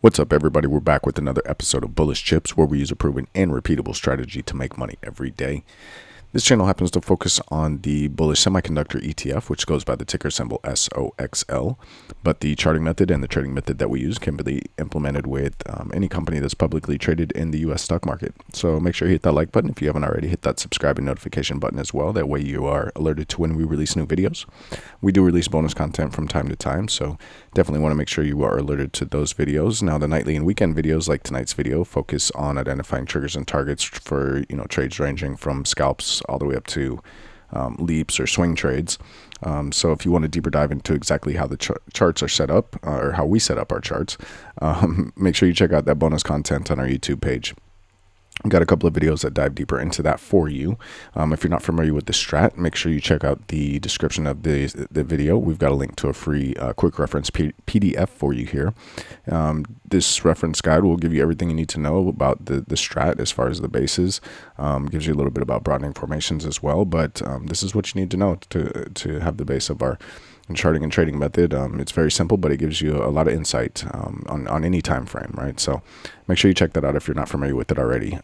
What's up, everybody? We're back with another episode of Bullish Chips, where we use a proven and repeatable strategy to make money every day. This channel happens to focus on the bullish semiconductor ETF, which goes by the ticker symbol SOXL, but the charting method and the trading method that we use can be implemented with any company that's publicly traded in the US stock market. So make sure you hit that like button. If you haven't already, hit that subscribe and notification button as well. That way you are alerted to when we release new videos. We do release bonus content from time to time, so definitely want to make sure you are alerted to those videos. Now, the nightly and weekend videos, like tonight's video, focus on identifying triggers and targets for trades ranging from scalps all the way up to leaps or swing trades. So if you want a deeper dive into exactly how the charts are set up, or how we set up our charts, make sure you check out that bonus content on our YouTube page. We've got a couple of videos that dive deeper into that for you. If you're not familiar with the STRAT, make sure you check out the description of the video. We've got a link to a free quick reference PDF for you here. This reference guide will give you everything you need to know about the STRAT as far as the bases. Gives you a little bit about broadening formations as well, but this is what you need to know to have the base of our charting and trading method. It's very simple, but it gives you a lot of insight on any time frame, right? So make sure you check that out if you're not familiar with it already.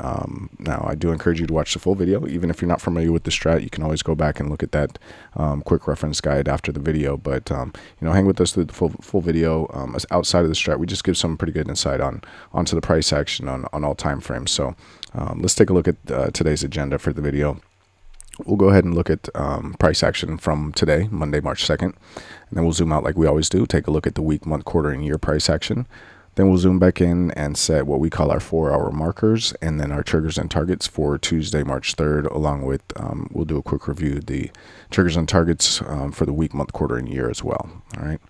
Now, I do encourage you to watch the full video. Even if you're not familiar with the strat, you can always go back and look at that quick reference guide after the video. But hang with us through the full video. As outside of the strat, we just give some pretty good insight onto the price action on all time frames. So let's take a look at today's agenda for the video. We'll go ahead and look at price action from today, Monday, March 2nd. And then we'll zoom out like we always do, take a look at the week, month, quarter, and year price action. Then we'll zoom back in and set what we call our 4-hour markers, and then our triggers and targets for Tuesday, March 3rd, along with, we'll do a quick review of the triggers and targets for the week, month, quarter, and year as well. All right.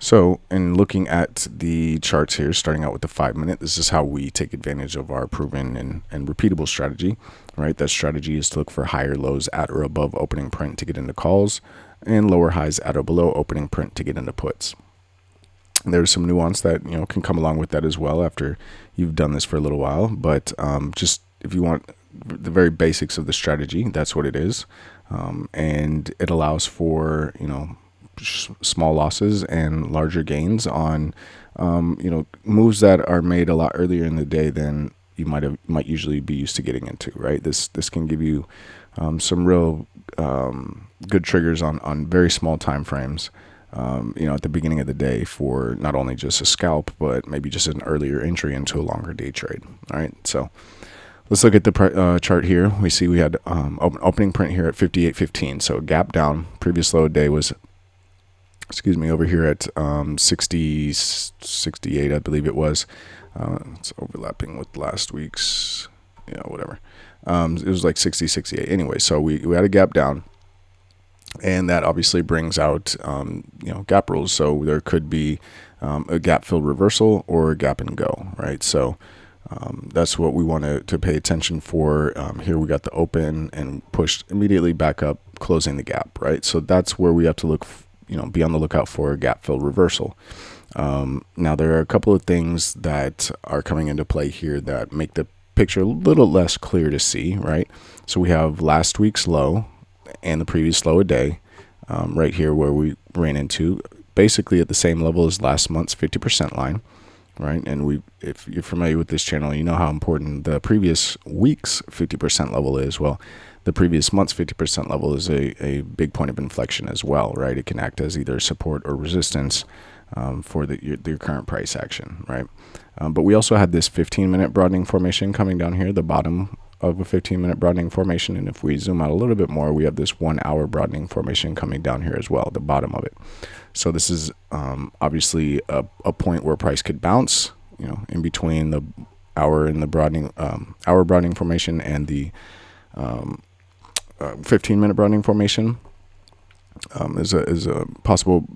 So in looking at the charts here, starting out with the 5-minute, this is how we take advantage of our proven and repeatable strategy, right? That strategy is to look for higher lows at or above opening print to get into calls, and lower highs at or below opening print to get into puts. And there's some nuance that can come along with that as well after you've done this for a little while, but just if you want the very basics of the strategy, that's what it is. And it allows for small losses and larger gains on moves that are made a lot earlier in the day than you might usually be used to getting into, right? This can give you some real good triggers on very small time frames at the beginning of the day for not only just a scalp, but maybe just an earlier entry into a longer day trade. All right, so let's look at the chart here. We see we had opening print here at 58.15, so a gap down. Previous low day was over here at 68, I believe it was. It's overlapping with last week's, whatever. It was like 60, 68. Anyway, so we had a gap down, and that obviously brings out, gap rules. So there could be a gap fill reversal or a gap and go, right? So that's what we want to pay attention for. Here we got the open and pushed immediately back up, closing the gap, right? So that's where we have to look be on the lookout for a gap fill reversal. Now, there are a couple of things that are coming into play here that make the picture a little less clear to see, right? So we have last week's low and the previous low a day right here where we ran into basically at the same level as last month's 50% line, right? And if you're familiar with this channel, you know how important the previous week's 50% level is. Well, the previous month's 50% level is a big point of inflection as well, right? It can act as either support or resistance for your current price action, right? But we also had this 15-minute broadening formation coming down here, the bottom of a 15-minute broadening formation. And if we zoom out a little bit more, we have this 1-hour broadening formation coming down here as well, the bottom of it. So this is obviously a point where price could bounce, in between the hour and the broadening hour broadening formation and the 15-minute broadening formation is a possible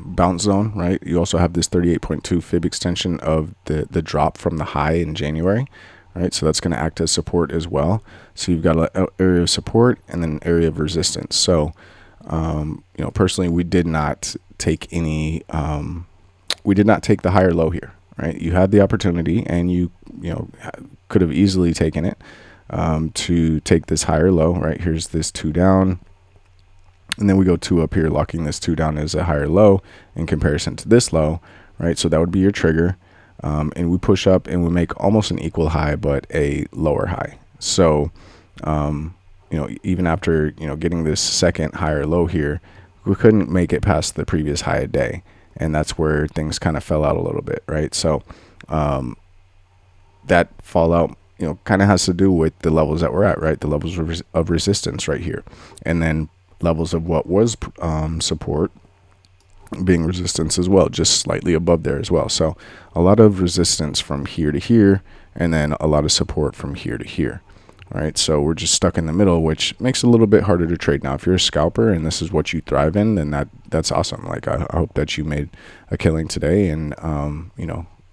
bounce zone, right? You also have this 38.2 fib extension of the drop from the high in January, right? So that's going to act as support as well. So you've got an area of support and then an area of resistance. So personally, we did not take the higher low here, right? You had the opportunity, and you could have easily taken it to take this higher low, right? Here's this 2 down, and then we go 2 up here, locking this 2 down as a higher low in comparison to this low, right? So that would be your trigger. and we push up and we make almost an equal high, but a lower high. So, even after, getting this second higher low here, we couldn't make it past the previous high a day. And that's where things kind of fell out a little bit, right? So, that fallout, kind of has to do with the levels that we're at, right? The levels of resistance right here. And then levels of what was support being resistance as well, just slightly above there as well. So a lot of resistance from here to here, and then a lot of support from here to here. All right, so we're just stuck in the middle, which makes it a little bit harder to trade. Now, if you're a scalper and this is what you thrive in, then that's awesome. Like, I hope that you made a killing today, and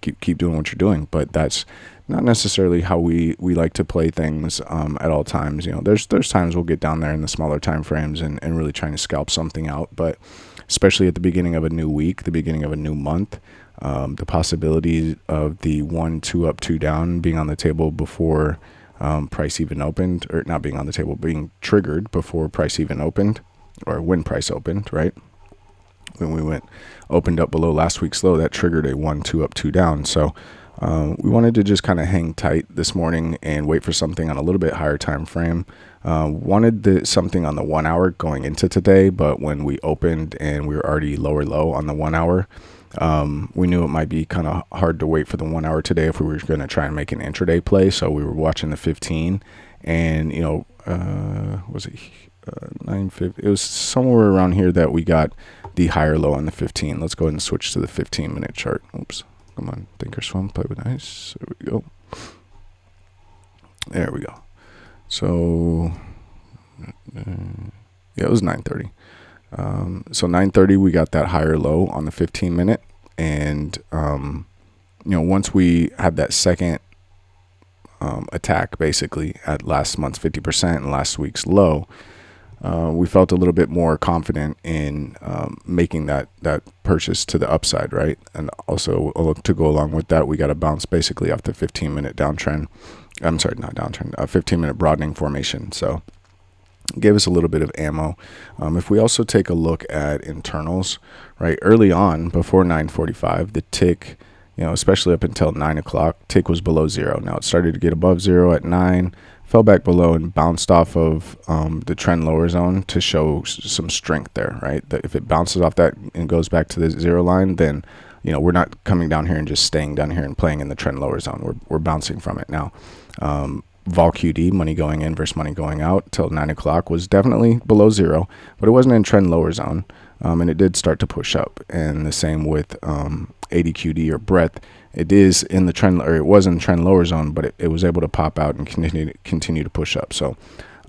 keep doing what you're doing. But that's not necessarily how we like to play things at all times. There's times we'll get down there in the smaller time frames and really trying to scalp something out, but especially at the beginning of a new week, the beginning of a new month, the possibility of the 1, 2 up, 2 down being on the table before price even opened, or not being on the table, being triggered before price even opened, or when price opened, right? When we opened up below last week's low, that triggered a 1, 2 up, 2 down. So we wanted to just kind of hang tight this morning and wait for something on a little bit higher time frame. Wanted something on the 1 hour going into today, but when we opened and we were already lower low on the 1 hour, we knew it might be kind of hard to wait for the 1 hour today if we were going to try and make an intraday play. So we were watching the 15, and was it 950? It was somewhere around here that we got the higher low on the 15. Let's go ahead and switch to the 15-minute chart. Oops, come on, thinkorswim, play with nice. There we go. There we go. So it was 9:30. So 9:30, we got that higher low on the 15-minute, and once we had that second attack, basically at last month's 50% and last week's low, we felt a little bit more confident in making that purchase to the upside, right? And also, to go along with that, we got a bounce basically off the 15-minute downtrend. I'm sorry, not downtrend, a 15-minute broadening formation. So gave us a little bit of ammo. If we also take a look at internals, right, early on before 9:45, the tick, especially up until 9 o'clock, tick was below zero. Now it started to get above zero at 9, fell back below and bounced off of the trend lower zone to show some strength there, right? That if it bounces off that and goes back to the zero line, then we're not coming down here and just staying down here and playing in the trend lower zone. We're bouncing from it now. Vol QD, money going in versus money going out, till 9 o'clock was definitely below zero, but it wasn't in trend lower zone, and it did start to push up. And the same with 80 QD or breadth. It is in the trend, or it was in trend lower zone, but it was able to pop out and continue to push up. So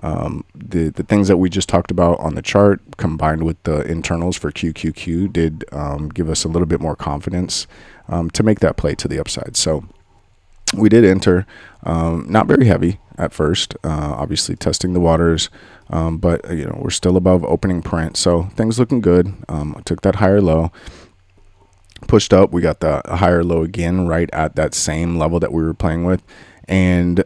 the things that we just talked about on the chart, combined with the internals for QQQ, did give us a little bit more confidence to make that play to the upside. So we did enter, not very heavy at first, obviously testing the waters, but we're still above opening print, so things looking good. Took that higher low, pushed up, we got the higher low again right at that same level that we were playing with, and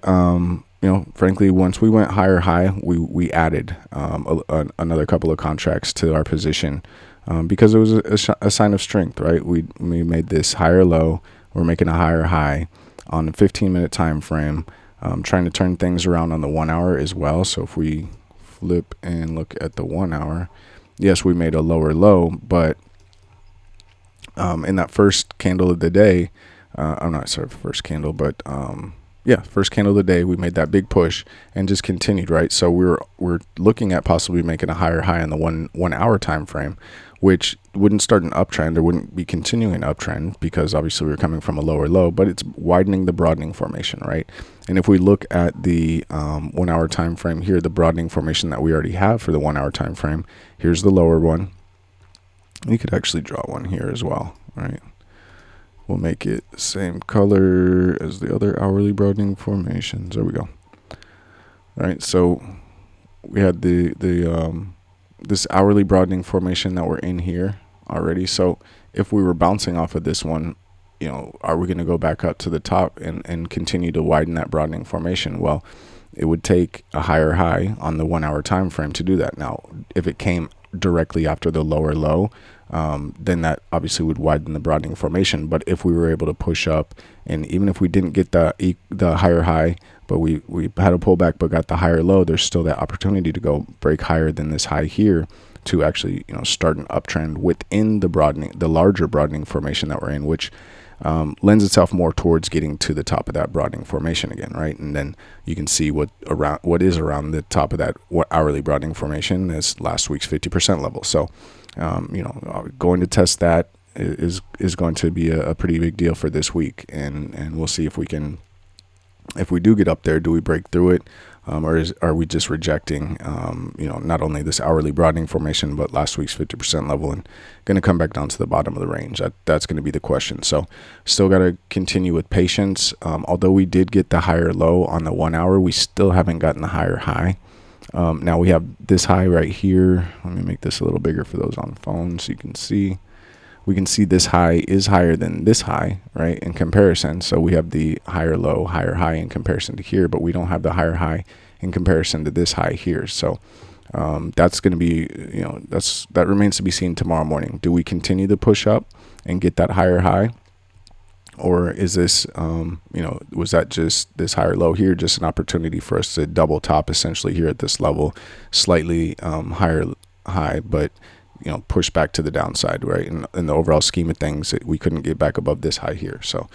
frankly, once we went higher high, we added another couple of contracts to our position, because it was a sign of strength, right? We made this higher low, we're making a higher high on the 15-minute time frame, trying to turn things around on the 1 hour as well. So if we flip and look at the 1 hour, yes, we made a lower low, but in that first candle of the day, I'm not sorry, first candle, but first candle of the day, we made that big push and just continued, right? So we're looking at possibly making a higher high on the one hour time frame, which wouldn't start an uptrend or wouldn't be continuing an uptrend, because obviously we're coming from a lower low, but it's widening the broadening formation, right? And if we look at the 1 hour time frame here, the broadening formation that we already have for the 1 hour time frame, here's the lower one. You could actually draw one here as well, right? We'll make it the same color as the other hourly broadening formations. There we go. All right, so we had this hourly broadening formation that we're in here already. So if we were bouncing off of this one, are we going to go back up to the top and continue to widen that broadening formation? Well, it would take a higher high on the 1 hour time frame to do that. Now, if it came directly after the lower low, then that obviously would widen the broadening formation. But if we were able to push up, and even if we didn't get the higher high, but we had a pullback but got the higher low, there's still that opportunity to go break higher than this high here to actually, start an uptrend within the larger broadening formation that we're in, which lends itself more towards getting to the top of that broadening formation again, right? And then you can see what is around the top of that hourly broadening formation is last week's 50% level. So, going to test that is going to be a pretty big deal for this week, and we'll see if we do get up there, do we break through it, or are we just rejecting, not only this hourly broadening formation, but last week's 50% level, and going to come back down to the bottom of the range? That's going to be the question. So still got to continue with patience. Although we did get the higher low on the 1 hour, we still haven't gotten the higher high. Now we have this high right here. Let me make this a little bigger for those on phone so you can see. We can see this high is higher than this high, right, in comparison. So we have the higher low, higher high in comparison to here, but we don't have the higher high in comparison to this high here. So that's going to be, that remains to be seen tomorrow morning. Do we continue to push up and get that higher high? Or is this, was that just this higher low here, just an opportunity for us to double top essentially here at this level, slightly higher high, but push back to the downside, right? In the overall scheme of things, we couldn't get back above this high here. So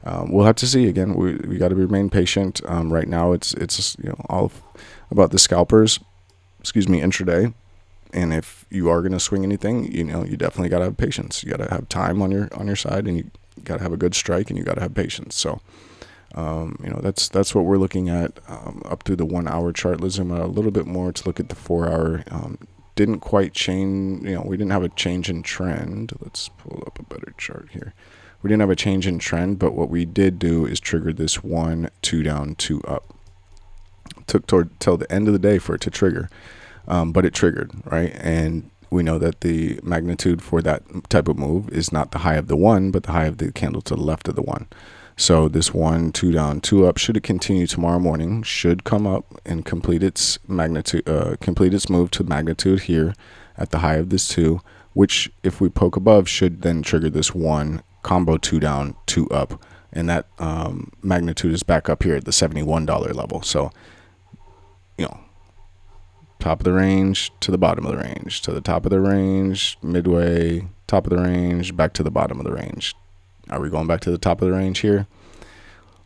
we'll have to see. Again, we got to remain patient. Right now, it's all about the scalpers, intraday. And if you are going to swing anything, you definitely got to have patience. You got to have time on your side, and you got to have a good strike, and you got to have patience. So that's what we're looking at up through the 1 hour chart. Let's zoom out a little bit more to look at the 4 hour. Didn't quite change, we didn't have a change in trend. Let's pull up a better chart here. We didn't have a change in trend, but what we did do is trigger this 1, 2 down, 2 up. It took till the end of the day for it to trigger, but it triggered, right? And we know that the magnitude for that type of move is not the high of the 1, but the high of the candle to the left of the 1. So this 1, 2 down, 2 up, should it continue tomorrow morning, should come up and complete its magnitude, complete its move to magnitude here at the high of this 2, which if we poke above should then trigger this 1 combo 2 down, 2 up, and that magnitude is back up here at the $71 level. So, top of the range to the bottom of the range, to the top of the range, midway, top of the range, back to the bottom of the range. Are we going back to the top of the range here?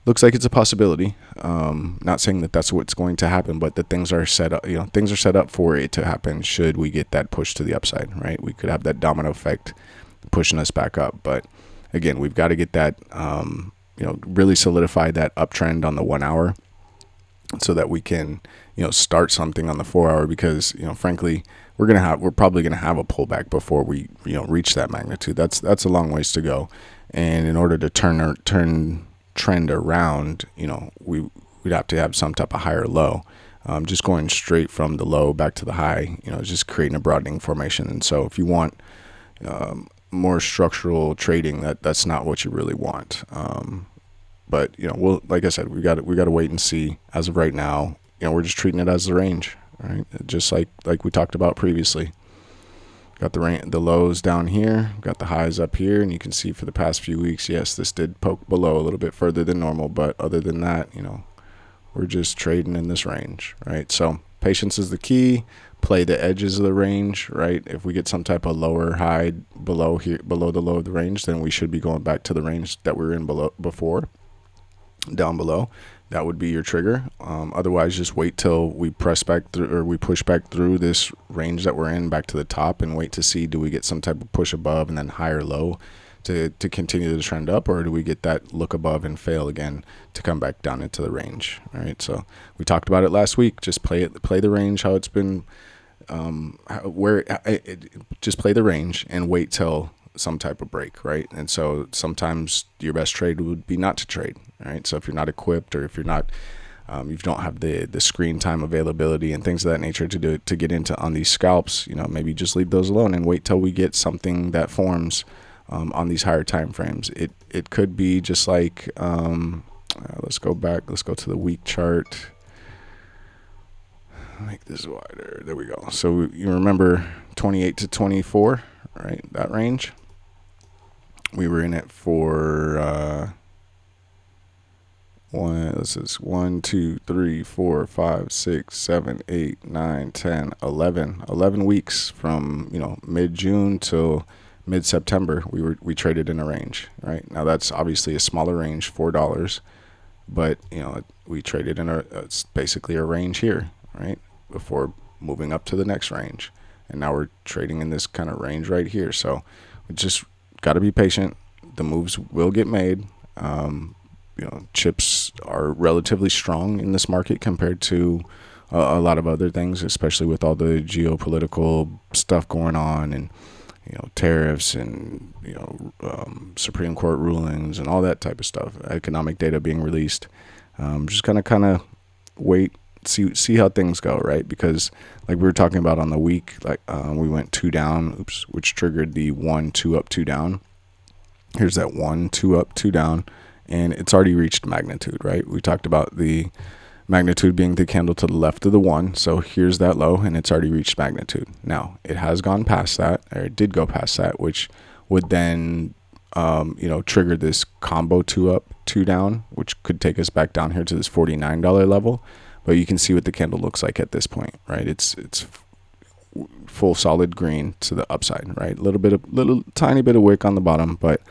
Looks like it's a possibility. Not saying that that's what's going to happen, but that things are set up. Things are set up for it to happen. Should we get that push to the upside, right? We could have that domino effect pushing us back up. But again, we've got to get that, really solidify that uptrend on the 1 hour, so that we can, start something on the 4 hour. Because frankly, we're probably gonna have a pullback before we reach that magnitude. That's a long ways to go. And in order to turn trend around, we'd have to have some type of higher low. Just going straight from the low back to the high, just creating a broadening formation. And so if you want more structural trading, that's not what you really want. But like I said, we got to wait and see. As of right now, we're just treating it as the range, right? Just like we talked about previously. Got the lows down here, got the highs up here, and you can see for the past few weeks, yes, this did poke below a little bit further than normal, but other than that, we're just trading in this range, right? So patience is the key. Play the edges of the range, right? If we get some type of lower high below the low of the range, then we should be going back to the range that we were in before, down below. That would be your trigger. Otherwise, just wait till we press back through, or we push back through this range that we're in back to the top, and wait to see, do we get some type of push above and then higher low to continue the trend up, or do we get that look above and fail again to come back down into the range? All right. So we talked about it last week. Just play the range, how it's been, just play the range and wait till some type of break, right? And so sometimes your best trade would be not to trade, right? So if you're not equipped, or if you're not, you don't have the screen time availability and things of that nature to get into on these scalps, maybe just leave those alone and wait till we get something that forms on these higher time frames. It could be just like, let's go to the week chart. Make this wider. There we go. So you remember 28 to 24, right? That range. We were in it for this is 1, 2, 3, 4, 5, 6, 7, 8, 9, 10, 11 weeks from, mid-June till mid-September. We traded in a range, right? Now that's obviously a smaller range, $4, but we traded in it's basically a range here, right? Before moving up to the next range. And now we're trading in this kind of range right here. So we just got to be patient. The moves will get made. Chips are relatively strong in this market compared to a lot of other things, especially with all the geopolitical stuff going on and tariffs and Supreme Court rulings and all that type of stuff. Economic data being released. Just kind of wait, see how things go, right? Because like we were talking about on the week, like we went 2 down, which triggered the 1, 2 up, 2 down. Here's that 1, 2 up, 2 down, and it's already reached magnitude, right? We talked about the magnitude being the candle to the left of the 1. So here's that low, and it's already reached magnitude. Now it has gone past that, or it did go past that, which would then trigger this combo 2 up, 2 down, which could take us back down here to this $49 level. But you can see what the candle looks like at this point, right? It's full solid green to the upside, right? Little tiny bit of wick on the bottom, but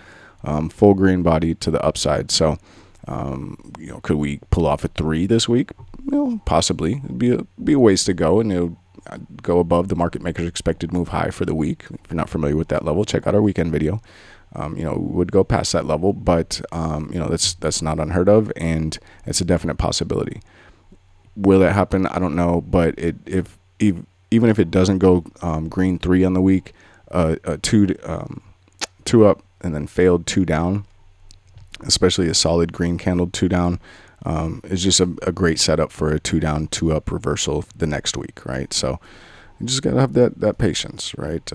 full green body to the upside. So could we pull off a 3 this week? Possibly. It'd be a ways to go, and go above the market maker's expected move high for the week. If you're not familiar with that level, check out our weekend video. Would go past that level, but that's not unheard of, and it's a definite possibility. Will it happen? I don't know, but even if it doesn't go green 3 on the week, 2 up and then failed 2 down, especially a solid green candle 2 down, is just a great setup for a 2 down, 2 up reversal the next week, right? So you just gotta have that patience, right?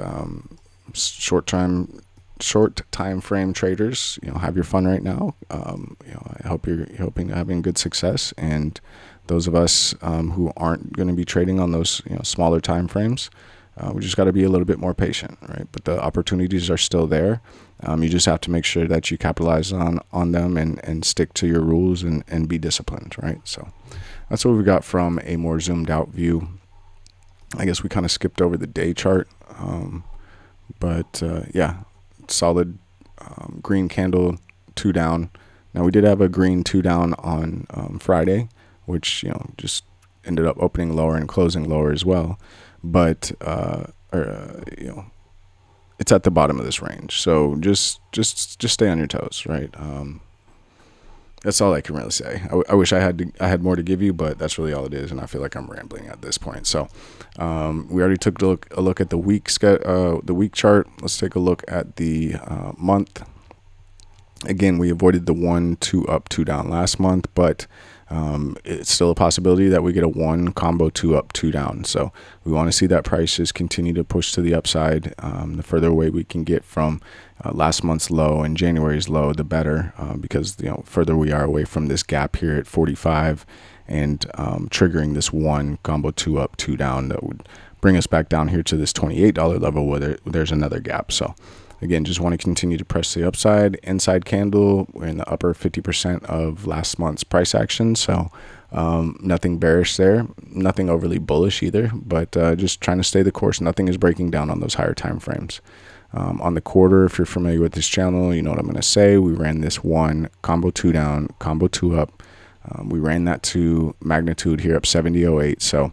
Short time frame traders, have your fun right now. I hope you're having good success, and those of us who aren't going to be trading on those smaller time frames, we just got to be a little bit more patient, right? But the opportunities are still there. You just have to make sure that you capitalize on them and stick to your rules and be disciplined, right? So that's what we got from a more zoomed out view. I guess we kind of skipped over the day chart, but solid green candle 2 down. Now we did have a green 2 down on Friday, which just ended up opening lower and closing lower as well. But it's at the bottom of this range, so just stay on your toes, right? That's all I can really say. I wish I had more to give you, but that's really all it is, and I feel like I'm rambling at this point. So we already took a look at the week chart. Let's take a look at the month. Again, we avoided the 1, 2 up, 2 down last month, but it's still a possibility that we get a 1 combo 2 up, 2 down. So we want to see that prices continue to push to the upside. The further away we can get from last month's low and January's low, the better, because further we are away from this gap here at 45 and triggering this 1 combo 2 up, 2 down that would bring us back down here to this $28 level where there's another gap. So again, just want to continue to press the upside. Inside candle, we're in the upper 50% of last month's price action. So nothing bearish there, nothing overly bullish either, but just trying to stay the course. Nothing is breaking down on those higher time frames. On the quarter, if you're familiar with this channel, you know what I'm going to say. We ran this 1 combo 2 down, combo 2 up. We ran that to magnitude here up 70.08. So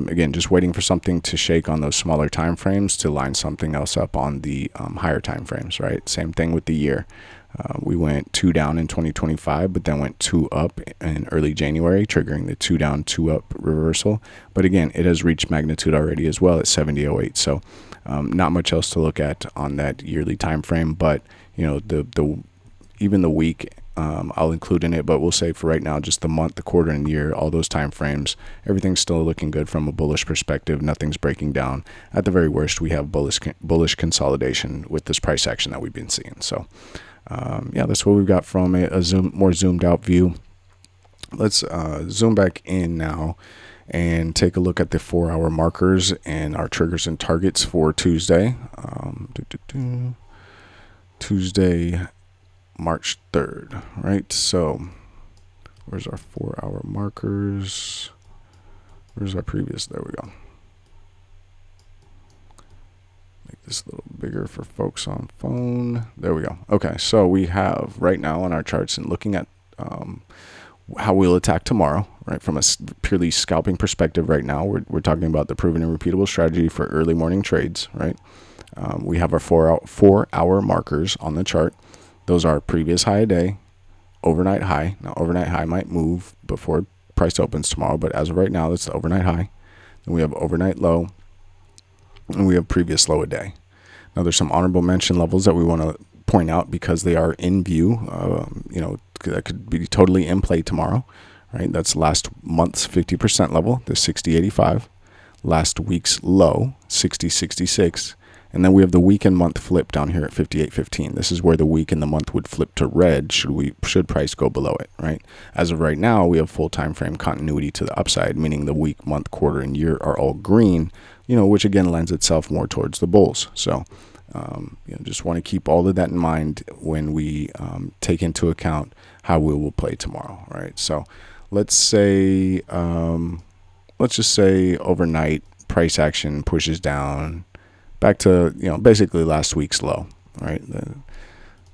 again, just waiting for something to shake on those smaller time frames to line something else up on the higher time frames, right? Same thing with the year. We went 2 down in 2025, but then went 2 up in early January, triggering the 2 down, 2 up reversal. But again, it has reached magnitude already as well at 70.08. So not much else to look at on that yearly time frame, but even the week I'll include in it, but we'll say for right now, just the month, the quarter, and the year, all those time frames, everything's still looking good from a bullish perspective. Nothing's breaking down. At the very worst, we have bullish consolidation with this price action that we've been seeing. So that's what we've got from a more zoomed out view. Let's zoom back in now and take a look at the 4-hour markers and our triggers and targets for Tuesday. Tuesday, March 3rd, right? So where's our 4-hour markers? Where's our previous? There we go. Make this a little bigger for folks on phone. There we go. Okay, so we have right now on our charts and looking at how we'll attack tomorrow, right? From a purely scalping perspective right now, we're talking about the proven and repeatable strategy for early morning trades, right? We have our 4-hour markers on the chart. Those are previous high a day, overnight high. Now, overnight high might move before price opens tomorrow, but as of right now, that's the overnight high. Then we have overnight low, and we have previous low a day. Now, there's some honorable mention levels that we want to point out because they are in view. That could be totally in play tomorrow, right? That's last month's 50% level, the 60.85. Last week's low, 60.66. And then we have the week and month flip down here at 58.15. This is where the week and the month would flip to red should price go below it, right? As of right now, we have full time frame continuity to the upside, meaning the week, month, quarter, and year are all green, which again lends itself more towards the bulls. So, just want to keep all of that in mind when we take into account how we will play tomorrow, right? So, let's just say overnight price action pushes down back to, basically last week's low, right? And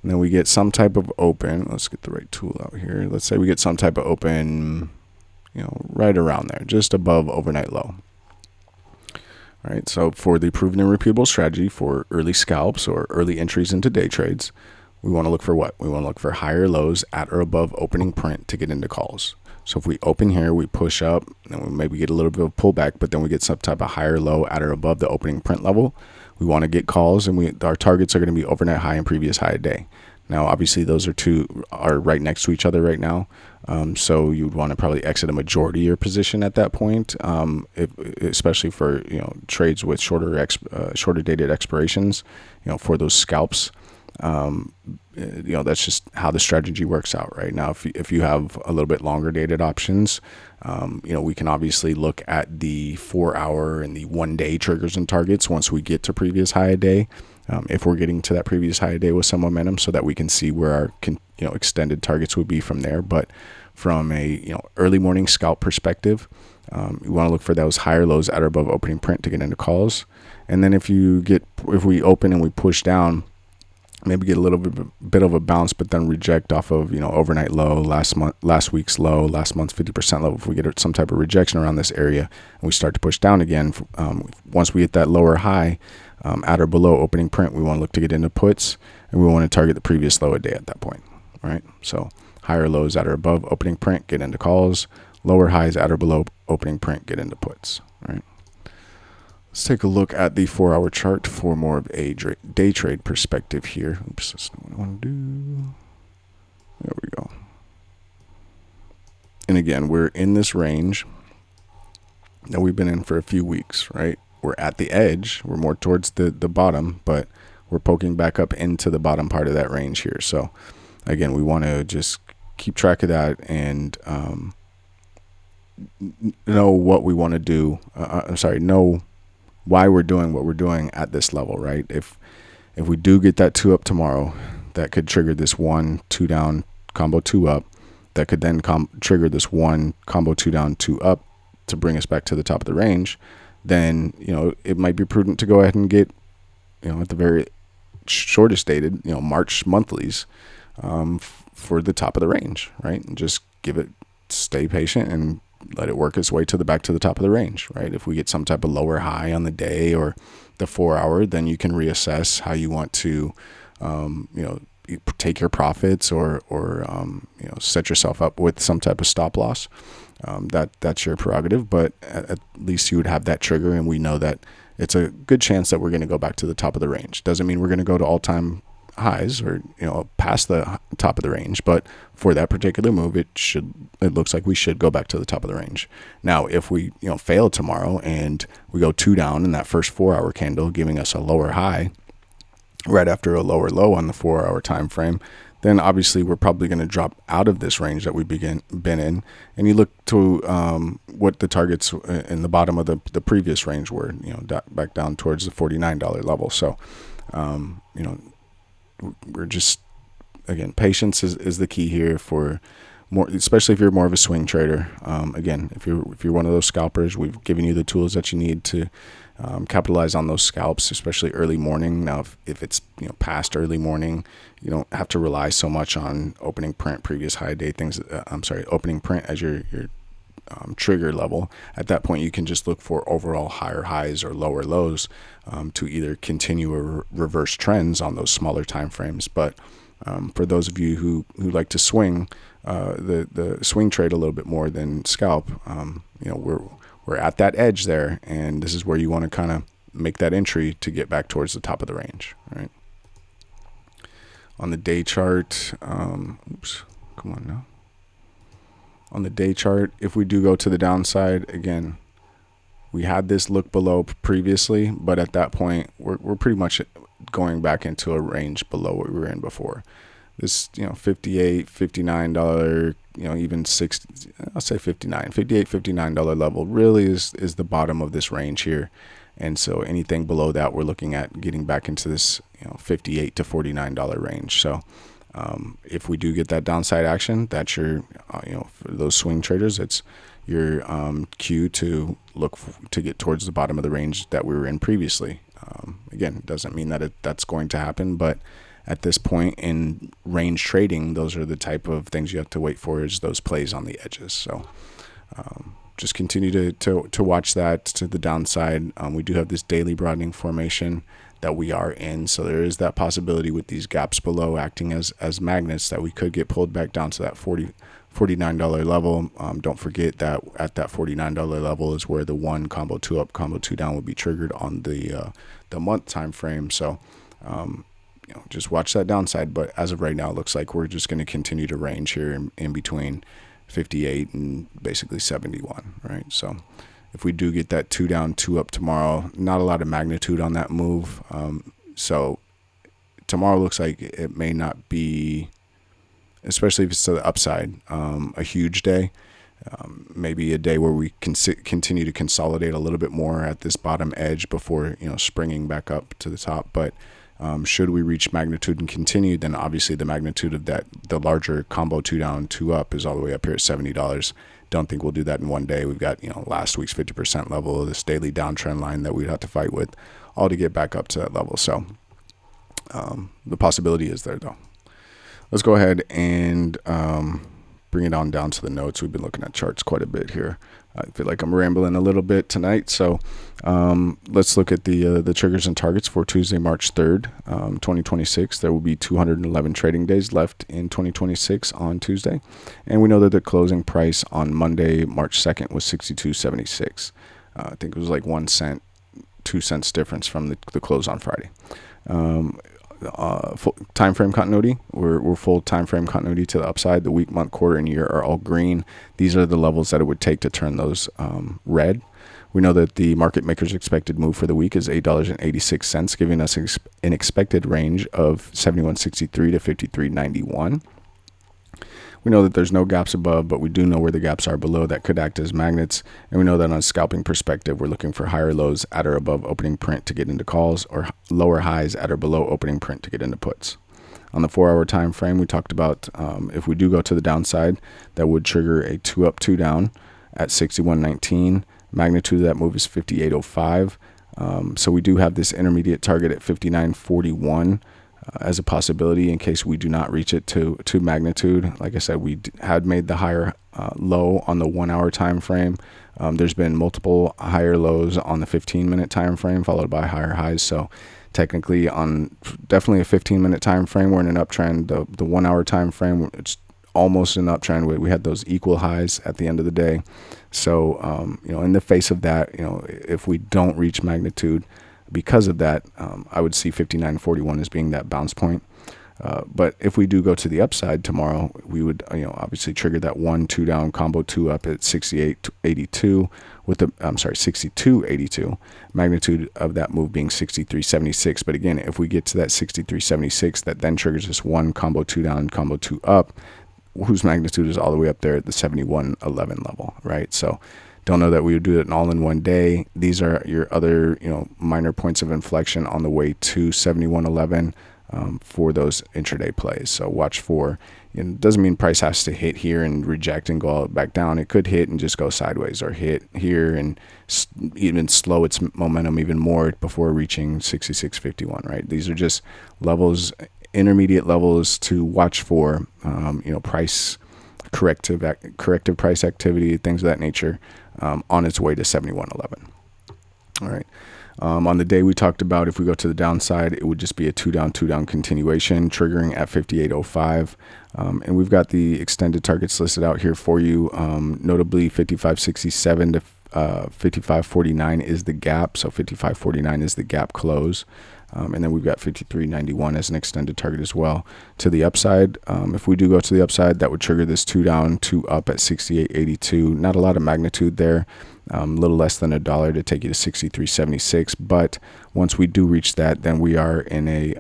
then we get some type of open. Let's get the right tool out here. Let's say we get some type of open, right around there, just above overnight low. All right, so for the proven and repeatable strategy for early scalps or early entries into day trades, we want to look for what? We want to look for higher lows at or above opening print to get into calls. So if we open here, we push up, and we maybe get a little bit of pullback, but then we get some type of higher low at or above the opening print level. We want to get calls, and our targets are going to be overnight high and previous high a day. Now, obviously, those are right next to each other right now. So you'd want to probably exit a majority of your position at that point, especially for trades with shorter dated expirations. For those scalps. That's just how the strategy works out right now. If you have a little bit longer dated options, we can obviously look at the 4-hour and the 1-day triggers and targets once we get to previous high a day. If we're getting to that previous high a day with some momentum, so that we can see where our extended targets would be from there. But from a early morning scalp perspective, you want to look for those higher lows at or above opening print to get into calls. And then if we open and we push down, maybe get a little bit of a bounce, but then reject off of overnight low, last week's low, last month's 50% level. If we get some type of rejection around this area and we start to push down again, once we hit that lower high at or below opening print, we want to look to get into puts, and we want to target the previous low a day at that point, right? So higher lows at or above opening print, get into calls. Lower highs at or below opening print, get into puts, right? Let's take a look at the 4-hour chart for more of a day trade perspective here. Oops, that's not what I want to do. There we go. And again, we're in this range that we've been in for a few weeks, right? We're at the edge. We're more towards the bottom, but we're poking back up into the bottom part of that range here. So again, we want to just keep track of that and know what we want to do. Know why we're doing what we're doing at this level, right? If we do get that 2 up tomorrow, that could trigger this 1, 2 down, combo 2 up. That could then trigger this 1, combo 2 down, 2 up to bring us back to the top of the range. Then, it might be prudent to go ahead and get, at the very shortest dated, March monthlies for the top of the range, right? And just stay patient and let it work its way back to the top of the range, right? If we get some type of lower high on the day or the 4-hour, then you can reassess how you want to, take your profits or set yourself up with some type of stop loss. That's your prerogative, but at least you would have that trigger, and we know that it's a good chance that we're going to go back to the top of the range. Doesn't mean we're going to go to all-time highs or past the top of the range, but for that particular move, it looks like we should go back to the top of the range. Now, if we fail tomorrow and we go 2 down in that first 4-hour candle, giving us a lower high right after a lower low on the 4-hour time frame, then obviously we're probably going to drop out of this range that we've been in, and you look to what the targets in the bottom of the previous range were, back down towards the $49 level. So, we're just, again, patience is the key here for more, especially if you're more of a swing trader. Again, if you're one of those scalpers, we've given you the tools that you need to capitalize on those scalps, especially early morning. Now, if it's past early morning, you don't have to rely so much on opening print, previous high day things. Opening print as your trigger level. At that point, you can just look for overall higher highs or lower lows to either continue or reverse trends on those smaller time frames. But for those of you who like to swing, the swing trade a little bit more than scalp, we're at that edge there, and this is where you want to kind of make that entry to get back towards the top of the range. All right. On the day chart, on the day chart, if we do go to the downside, again, we had this look below previously, but at that point, we're pretty much going back into a range below what we were in before. This, $58, $59, even 60, I'll say $59, $58, $59 level really is the bottom of this range here. And so anything below that, we're looking at getting back into this, $58 to $49 range. So if we do get that downside action, that's your, for those swing traders, it's your cue to look to get towards the bottom of the range that we were in previously. Again, it doesn't mean that that's going to happen, but at this point in range trading, those are the type of things you have to wait for, is those plays on the edges. So just continue to watch that to the downside. We do have this daily broadening formation that we are in, so there is that possibility with these gaps below acting as magnets that we could get pulled back down to that $49 level. Don't forget that at that $49 level is where the one combo two up, combo two down would be triggered on the month time frame. So just watch that downside. But as of right now, it looks like we're just going to continue to range here in between 58 and basically 71, right? So if we do get that 2 down, 2 up tomorrow, not a lot of magnitude on that move. So tomorrow looks like it may not be, especially if it's to the upside, a huge day. Maybe a day where we can continue to consolidate a little bit more at this bottom edge before springing back up to the top. But should we reach magnitude and continue, then obviously the magnitude of the larger combo 2 down, 2 up is all the way up here at $70. Don't think we'll do that in one day. We've got last week's 50% level, this daily downtrend line that we'd have to fight with, all to get back up to that level. So the possibility is there, though. Let's go ahead and bring it on down to the notes. We've been looking at charts quite a bit here. I feel like I'm rambling a little bit tonight. So let's look at the triggers and targets for Tuesday, March 3rd, 2026. There will be 211 trading days left in 2026 on Tuesday. And we know that the closing price on Monday, March 2nd was $62.76. I think it was like 1 cent, 2 cents difference from the close on Friday. Full time frame continuity, we're full time frame continuity to the upside. The week, month, quarter, and year are all green. These are the levels that it would take to turn those red. We know that the market maker's expected move for the week is $8.86, giving us an expected range of 71.63 to 53.91. We know that there's no gaps above, but we do know where the gaps are below that could act as magnets. And we know that on a scalping perspective, we're looking for higher lows at or above opening print to get into calls, or lower highs at or below opening print to get into puts. On the 4-hour time frame, we talked about if we do go to the downside, that would trigger a 2 up, 2 down at 61.19. Magnitude of that move is 58.05. So we do have this intermediate target at 59.41. As a possibility in case we do not reach it to magnitude. Like I said, we had made the higher low on the 1-hour time frame. There's been multiple higher lows on the 15-minute time frame, followed by higher highs. So technically, on definitely a 15-minute time frame, we're in an uptrend. The 1-hour time frame, it's almost an uptrend. We had those equal highs at the end of the day. So in the face of that, if we don't reach magnitude, because of that, I would see 59.41 as being that bounce point. But if we do go to the upside tomorrow, we would, obviously trigger that 1-2 down, combo 2 up at 68.82 with the, 62.82, magnitude of that move being 63.76. But again, if we get to that 63.76, that then triggers this 1 combo 2 down, combo 2 up, whose magnitude is all the way up there at the 71.11 level, right? So don't know that we would do it all in one day. These are your other, minor points of inflection on the way to 71.11 for those intraday plays. So watch for, it doesn't mean price has to hit here and reject and go back down. It could hit and just go sideways, or hit here and even slow its momentum even more before reaching 66.51, right? These are just levels, intermediate levels to watch for, price corrective price activity, things of that nature, on its way to 71.11. All right. On the day we talked about, if we go to the downside, it would just be a 2 down continuation, triggering at 58.05. And we've got the extended targets listed out here for you. Notably, 55.67 to 55.49 is the gap. So 55.49 is the gap close. And then we've got 53.91 as an extended target as well. To the upside, if we do go to the upside, that would trigger this 2 down, 2 up at 68.82. Not a lot of magnitude there. A little less than $1 to take you to 63.76. But once we do reach that, then we are in a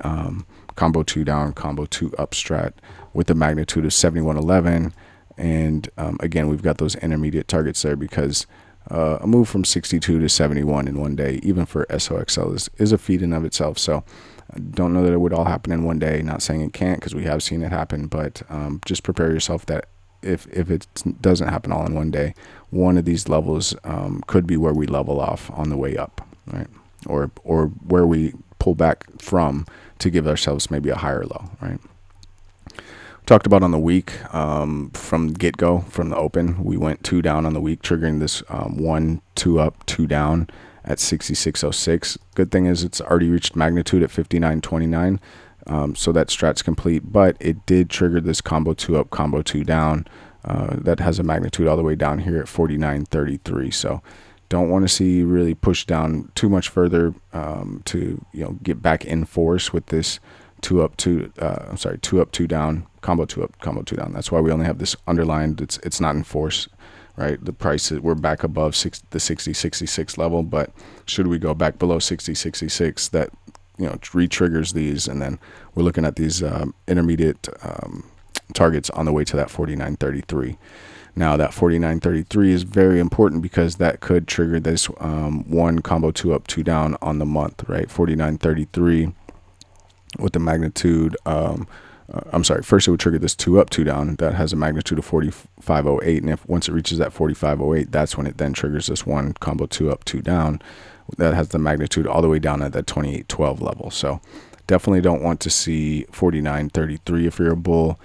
combo 2 down, combo 2 up strat with a magnitude of 71.11. And again, we've got those intermediate targets there because a move from 62 to 71 in one day, even for SOXL, is a feat in of itself. So I don't know that it would all happen in one day. Not saying it can't, because we have seen it happen, but just prepare yourself that if it doesn't happen all in one day, one of these levels could be where we level off on the way up, right? Or where we pull back from to give ourselves maybe a higher low, right? Talked about on the week, from get-go, from the open, we went 2 down on the week, triggering this 1, 2 up, 2 down at 66.06. Good thing is it's already reached magnitude at 59.29. So that strat's complete, but it did trigger this combo 2 up, combo 2 down. That has a magnitude all the way down here at 49.33. So don't want to see really push down too much further to get back in force with this 2 up, 2 up, 2 down, combo 2 up, combo 2 down. That's why we only have this underlined. It's not in force, right? The price we're back above the 60.66 level, but should we go back below 60.66, that re-triggers these, and then we're looking at these intermediate targets on the way to that 49.33. Now that 49.33 is very important because that could trigger this 1 combo 2 up, 2 down on the month, right? 49.33 with the magnitude, first it would trigger this 2 up, 2 down that has a magnitude of 45.08, and once it reaches that 45.08, that's when it then triggers this 1 combo 2 up, 2 down that has the magnitude all the way down at that 28.12 level. So definitely don't want to see 49.33 if you're a bull,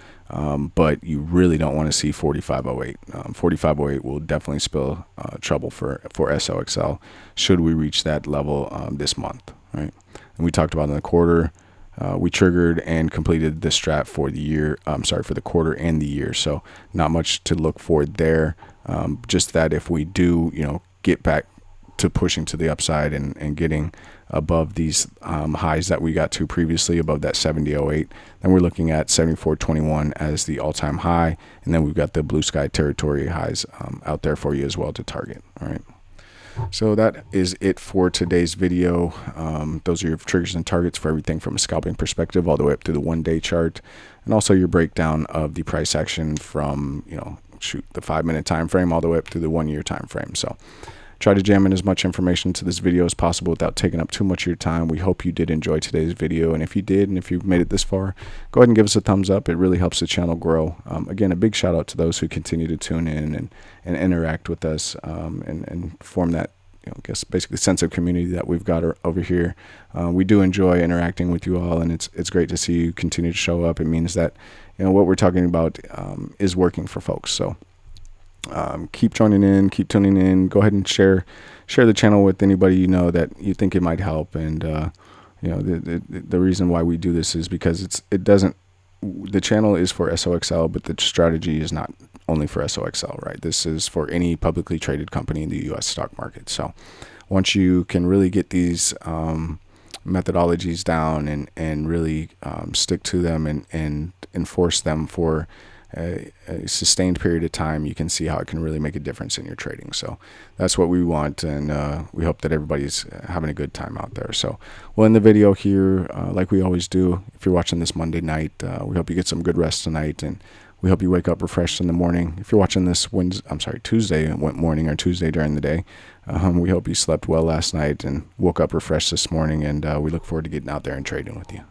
but you really don't want to see 45.08. 45.08 will definitely spell trouble for SOXL should we reach that level this month, right? And we talked about in the quarter, we triggered and completed the strat for the year. For the quarter and the year. So not much to look for there. Just that if we do, get back to pushing to the upside and getting above these highs that we got to previously, above that 70.08, then we're looking at 74.21 as the all-time high, and then we've got the blue sky territory highs out there for you as well to target. All right. So that is it for today's video. Those are your triggers and targets for everything from a scalping perspective all the way up to the one-day chart, and also your breakdown of the price action from the 5-minute time frame all the way up to the 1-year time frame. So try to jam in as much information to this video as possible without taking up too much of your time. We hope you did enjoy today's video, and if you did, and if you've made it this far, go ahead and give us a thumbs up. It really helps the channel grow. Again, a big shout out to those who continue to tune in and interact with us, and form that basically sense of community that we've got over here. We do enjoy interacting with you all, and it's great to see you continue to show up. It means that what we're talking about is working for folks. So keep joining in, keep tuning in. Go ahead and share the channel with anybody that you think it might help. And the reason why we do this is because the channel is for SOXL, but the strategy is not only for SOXL, right? This is for any publicly traded company in the U.S. stock market. So once you can really get these methodologies down and really stick to them and enforce them for a sustained period of time, you can see how it can really make a difference in your trading. So that's what we want, and we hope that everybody's having a good time out there. So we'll end the video here like we always do. If you're watching this Monday night, we hope you get some good rest tonight, and we hope you wake up refreshed in the morning. If you're watching this Tuesday morning or Tuesday during the day, we hope you slept well last night and woke up refreshed this morning, and we look forward to getting out there and trading with you.